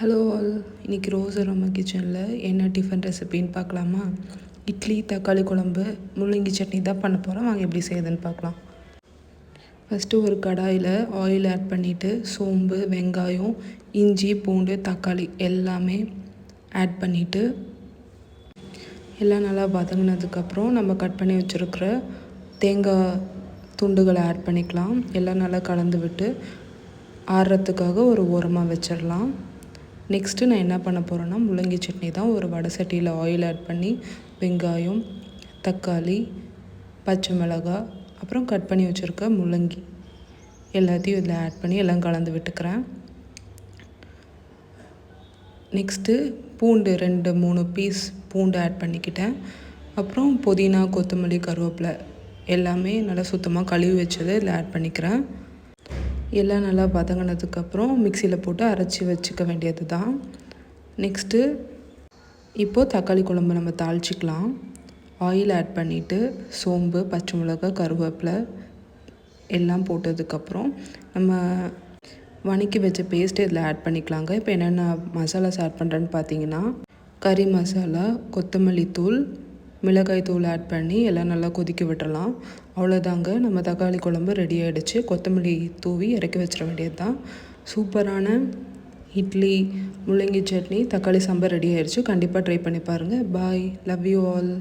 Hello all, இன்றைக்கி rose aroma கிச்சனில் என்ன டிஃபன் ரெசிபின்னு பார்க்கலாமா? இட்லி, தக்காளி குழம்பு, முள்ளங்கி சட்னி தான் பண்ண போகிறோம். வாங்க எப்படி செய்யுதுன்னு பார்க்கலாம். ஃபஸ்ட்டு ஒரு கடாயில் ஆயில் ஆட் பண்ணிவிட்டு சோம்பு, வெங்காயம், இஞ்சி, பூண்டு, தக்காளி எல்லாமே ஆட் பண்ணிவிட்டு எல்லாம் நல்லா வதங்கினதுக்கப்புறம் நம்ம கட் பண்ணி வச்சுருக்கிற தேங்காய் துண்டுகளை ஆட் பண்ணிக்கலாம். எல்லாம் நல்லா கலந்து விட்டு ஆறுறதுக்காக ஒரு ஓரமாக வச்சிடலாம். நெக்ஸ்ட்டு நான் என்ன பண்ண போகிறேன்னா முள்ளங்கி சட்னி தான். ஒரு வடை சட்டியில் ஆயில் ஆட் பண்ணி வெங்காயம், தக்காளி, பச்சை மிளகாய், அப்புறம் கட் பண்ணி வச்சுருக்க முள்ளங்கி எல்லாத்தையும் இதில் ஆட் பண்ணி எல்லாம் கலந்து விட்டுக்கிறேன். நெக்ஸ்ட்டு பூண்டு 2-3 பீஸ் பூண்டு ஆட் பண்ணிக்கிட்டேன். அப்புறம் புதினா, கொத்தமல்லி, கருவேப்பிலை எல்லாமே நல்லா சுத்தமாக கழுவி வச்சதை இதில் ஆட் பண்ணிக்கிறேன். எல்லாம் நல்லா வதங்கினதுக்கப்புறம் மிக்சியில் போட்டு அரைச்சி வச்சுக்க வேண்டியது தான். நெக்ஸ்ட்டு இப்போது தக்காளி குழம்பு நம்ம தாளிச்சிக்கலாம். ஆயில் ஆட் பண்ணிவிட்டு சோம்பு, பச்சை மிளகாய், கருவேப்பிலை எல்லாம் போட்டதுக்கப்புறம் நம்ம வதக்கி வச்ச பேஸ்ட்டு இதில் ஆட் பண்ணிக்கலாங்க. இப்போ என்னென்ன மசாலாஸ் ஆட் பண்ணுறேன்னு பார்த்தீங்கன்னா கறி மசாலா, கொத்தமல்லி தூள், மிளகாய் தூள் ஆட் பண்ணி எல்லாம் நல்லா கொதிக்க விட்டுறலாம். அவ்வளோதாங்க, நம்ம தக்காளி குழம்பு ரெடி ஆகிடுச்சு. கொத்தமல்லி தூவி இறக்கி வச்சிட வேண்டியது தான். சூப்பரான இட்லி, முள்ளங்கி சட்னி, தக்காளி சாம்பார் ரெடி ஆகிடுச்சு. கண்டிப்பாக ட்ரை பண்ணி பாருங்கள். பாய், லவ் யூ ஆல்.